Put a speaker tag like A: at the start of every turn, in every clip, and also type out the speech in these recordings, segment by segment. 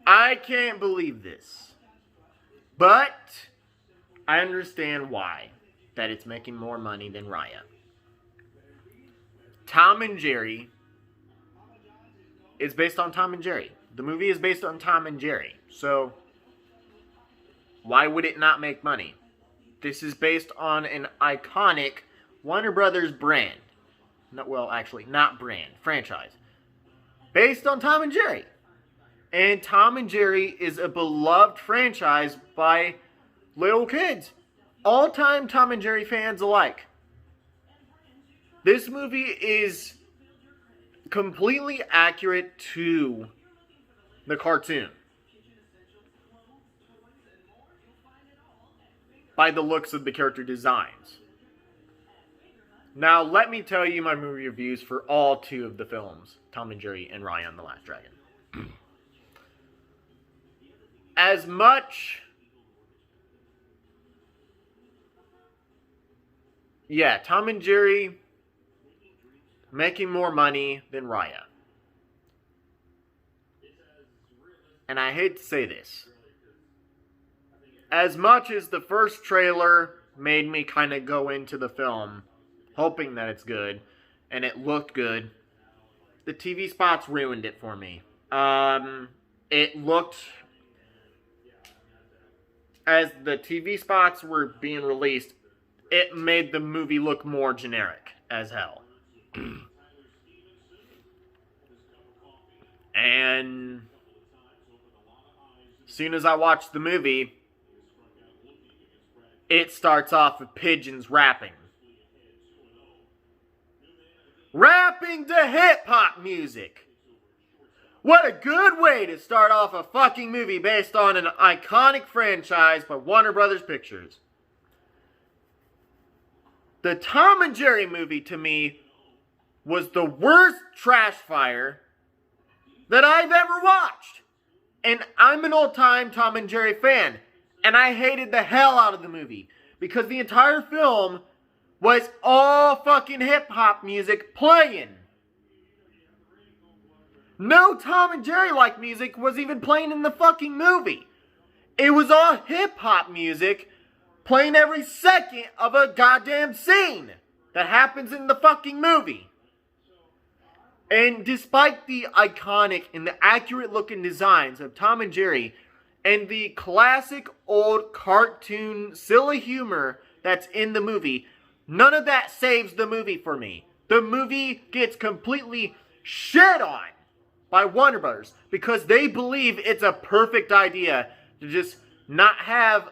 A: I can't believe this. But I understand why. That it's making more money than Raya. Tom and Jerry is based on Tom and Jerry. The movie is based on Tom and Jerry. So, why would it not make money? This is based on an iconic Warner Brothers brand. Not brand, franchise. Based on Tom and Jerry. And Tom and Jerry is a beloved franchise by little kids. All-time Tom and Jerry fans alike. This movie is completely accurate to the cartoon. By the looks of the character designs. Now, let me tell you my movie reviews for all two of the films, Tom and Jerry and Rya The Last Dragon. As much... Yeah, Tom and Jerry making more money than Rya. And I hate to say this. As much as the first trailer made me kind of go into the film hoping that it's good, and it looked good, the TV spots ruined it for me. It looked... As the TV spots were being released, it made the movie look more generic as hell. And as soon as I watched the movie, it starts off with pigeons rapping. Rapping to hip-hop music! What a good way to start off a fucking movie based on an iconic franchise by Warner Brothers Pictures. The Tom and Jerry movie, to me, was the worst trash fire that I've ever watched. And I'm an old-time Tom and Jerry fan. And I hated the hell out of the movie. Because the entire film was all fucking hip-hop music playing. No Tom and Jerry-like music was even playing in the fucking movie. It was all hip-hop music playing every second of a goddamn scene that happens in the fucking movie. And despite the iconic and the accurate looking designs of Tom and Jerry and the classic old cartoon silly humor that's in the movie, none of that saves the movie for me. The movie gets completely shit on by Warner Brothers because they believe it's a perfect idea to just not have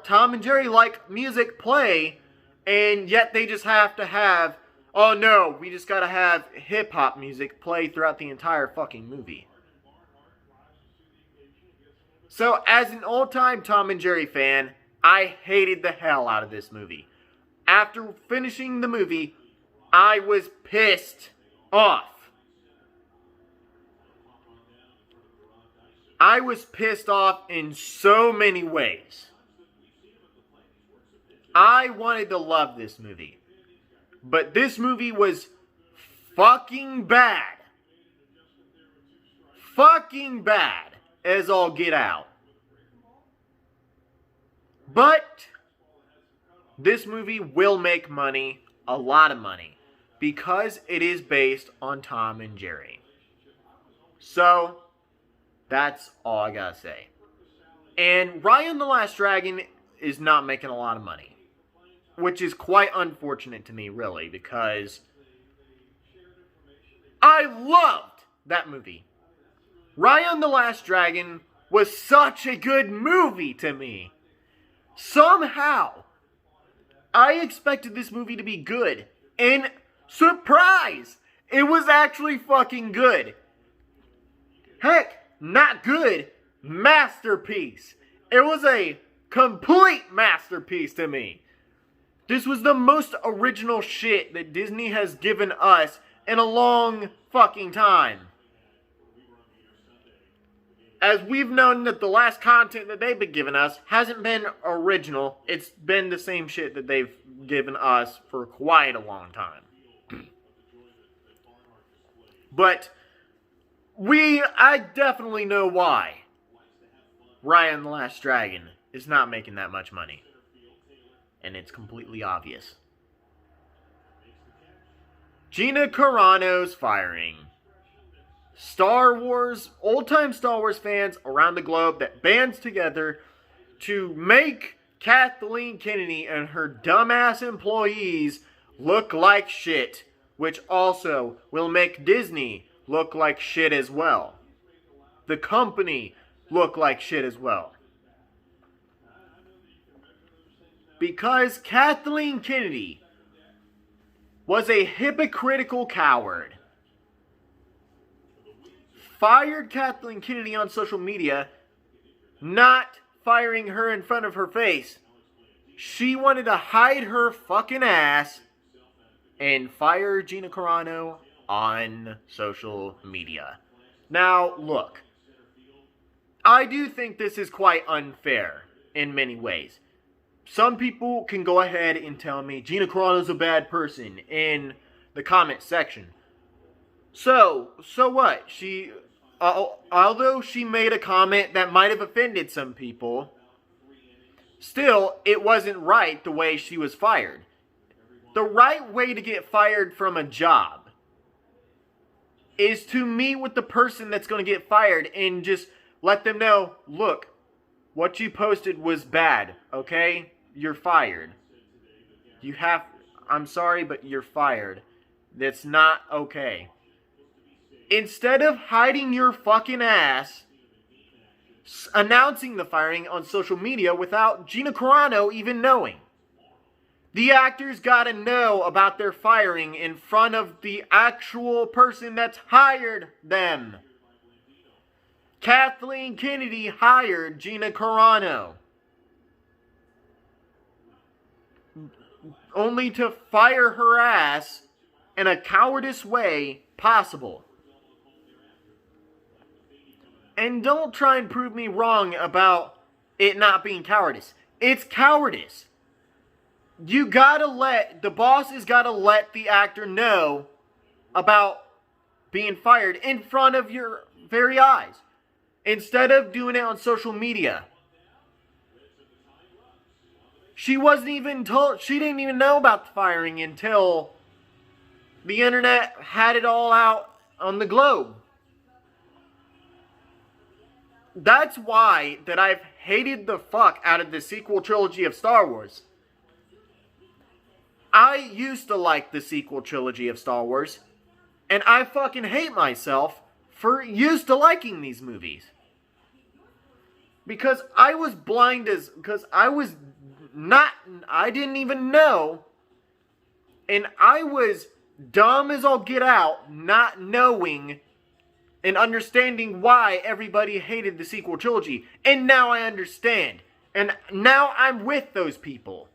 A: Tom and Jerry like music play, and yet they just have to have, oh no, we just gotta have hip hop music play throughout the entire fucking movie. So as an old time Tom and Jerry fan, I hated the hell out of this movie. After finishing the movie, I was pissed off. I was pissed off in so many ways. I wanted to love this movie. But this movie was fucking bad. Fucking bad as all get out. But this movie will make money, a lot of money, because it is based on Tom and Jerry. So that's all I gotta say. And Rya The Last Dragon is not making a lot of money. Which is quite unfortunate to me, really, because I loved that movie. Rya The Last Dragon was such a good movie to me. Somehow, I expected this movie to be good. And surprise! It was actually fucking good. Heck, not good, masterpiece. It was a complete masterpiece to me. This was the most original shit that Disney has given us in a long fucking time. As we've known that the last content that they've been giving us hasn't been original. It's been the same shit that they've given us for quite a long time. But I definitely know why. Rya The Last Dragon is not making that much money. And it's completely obvious. Gina Carano's firing. Star Wars, old-time Star Wars fans around the globe that bands together to make Kathleen Kennedy and her dumbass employees look like shit, which also will make Disney look like shit as well. The company look like shit as well. Because Kathleen Kennedy was a hypocritical coward. Fired Kathleen Kennedy on social media, not firing her in front of her face. She wanted to hide her fucking ass and fire Gina Corano on social media. Now, look, I do think this is quite unfair in many ways. Some people can go ahead and tell me Gina Carano's a bad person in the comment section. So what? She, although she made a comment that might have offended some people, still, it wasn't right the way she was fired. The right way to get fired from a job is to meet with the person that's going to get fired and just let them know, look, what you posted was bad, okay? You're fired. I'm sorry, but you're fired. That's not okay. Instead of hiding your fucking ass, announcing the firing on social media without Gina Carano even knowing. The actors gotta know about their firing in front of the actual person that's hired them. Kathleen Kennedy hired Gina Carano, only to fire her ass in a cowardice way possible. And don't try and prove me wrong about it not being cowardice. It's cowardice. The boss has gotta let the actor know about being fired in front of your very eyes, instead of doing it on social media. She wasn't even told, she didn't even know about the firing until the internet had it all out on the globe. That's why that I've hated the fuck out of the sequel trilogy of Star Wars. I used to like the sequel trilogy of Star Wars, and I fucking hate myself for used to liking these movies. Because I was I didn't even know, and I was dumb as all get out, not knowing and understanding why everybody hated the sequel trilogy. And now I understand. And now I'm with those people.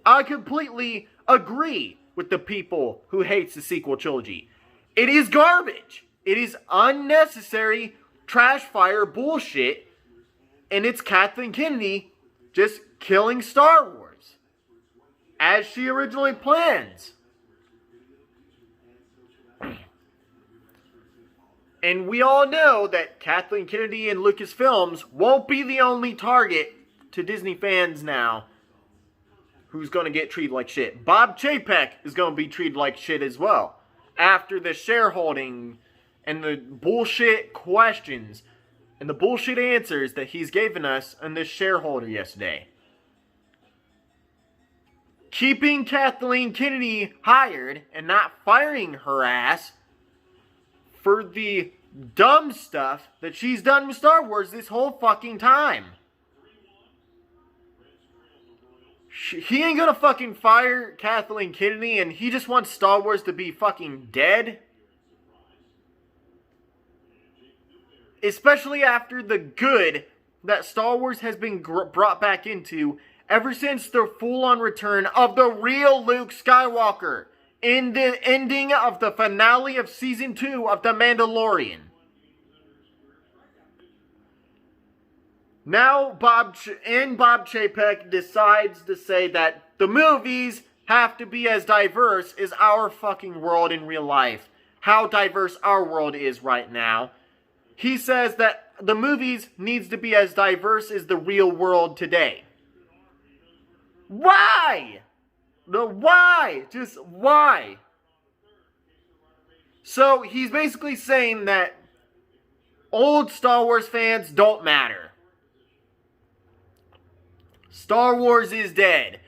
A: I completely agree with the people who hates the sequel trilogy. It is garbage. It is unnecessary trash fire bullshit. And it's Kathleen Kennedy just killing Star Wars as she originally plans. And we all know that Kathleen Kennedy and Lucasfilms won't be the only target to Disney fans now who's going to get treated like shit. Bob Chapek is going to be treated like shit as well after the shareholding and the bullshit questions and the bullshit answers that he's given us on this shareholder yesterday. Keeping Kathleen Kennedy hired and not firing her ass for the dumb stuff that she's done with Star Wars this whole fucking time. He ain't gonna fucking fire Kathleen Kennedy and he just wants Star Wars to be fucking dead. Especially after the good that Star Wars has been brought back into ever since the full-on return of the real Luke Skywalker in the ending of the finale of Season 2 of The Mandalorian. Now Bob Chapek decides to say that the movies have to be as diverse as our fucking world in real life. How diverse our world is right now. he says that the movies needs to be as diverse as the real world today. Why? Why? Just why? So he's basically saying that old Star Wars fans don't matter. Star Wars is dead.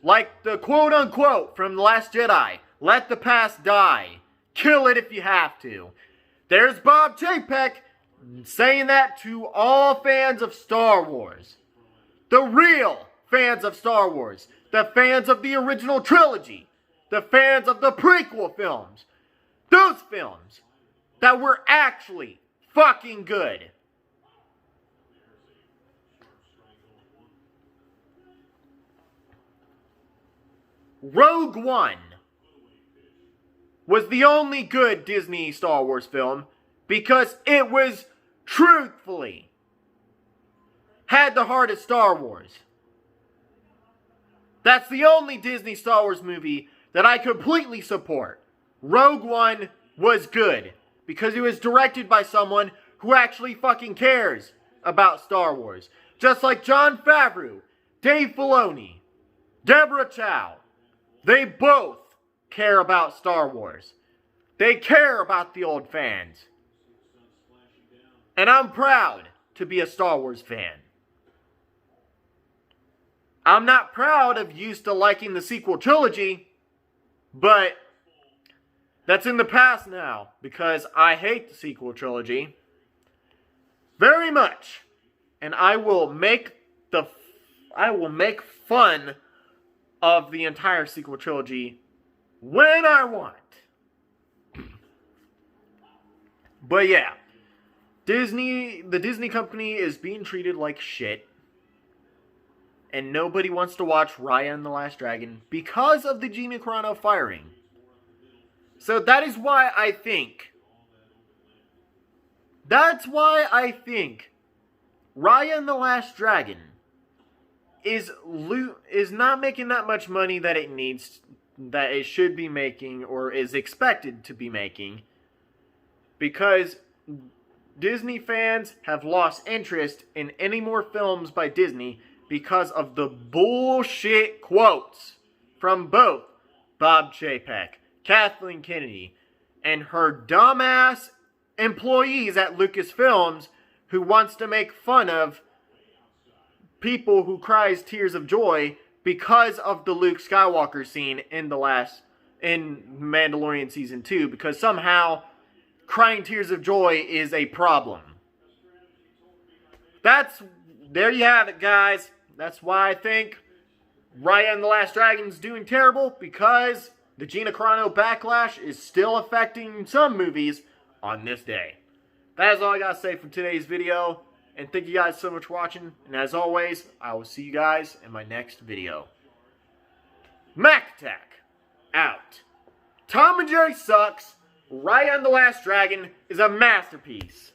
A: Like the quote-unquote from The Last Jedi, let the past die. Kill it if you have to. There's Bob Chapek saying that to all fans of Star Wars. The real fans of Star Wars. The fans of the original trilogy. The fans of the prequel films. Those films that were actually fucking good. Rogue One was the only good Disney Star Wars film because it was truthfully had the heart of Star Wars. That's the only Disney Star Wars movie that I completely support. Rogue One was good because it was directed by someone who actually fucking cares about Star Wars. Just like Jon Favreau, Dave Filoni, Deborah Chow. They both care about Star Wars. They care about the old fans. And I'm proud to be a Star Wars fan. I'm not proud of used to liking the sequel trilogy, but that's in the past now because I hate the sequel trilogy very much. And I will make fun of the entire sequel trilogy when I want. But yeah, the Disney company is being treated like shit. And nobody wants to watch Raya and the Last Dragon because of the Gina Corano firing. So that is why I think Rya and the Last Dragon is not making that much money that it should be making or is expected to be making, because Disney fans have lost interest in any more films by Disney because of the bullshit quotes from both Bob Chapek, Kathleen Kennedy, and her dumbass employees at Lucasfilms who wants to make fun of people who cries tears of joy because of the Luke Skywalker scene in Mandalorian Season 2, because somehow crying tears of joy is a problem. There you have it, guys. That's why I think Raya and the Last Dragon is doing terrible, because the Gina Corano Backlash is still affecting some movies on this day. That is all I got to say for today's video. And thank you guys so much for watching. And as always, I will see you guys in my next video. Mac Attack out. Tom and Jerry sucks. Raya and the Last Dragon is a masterpiece.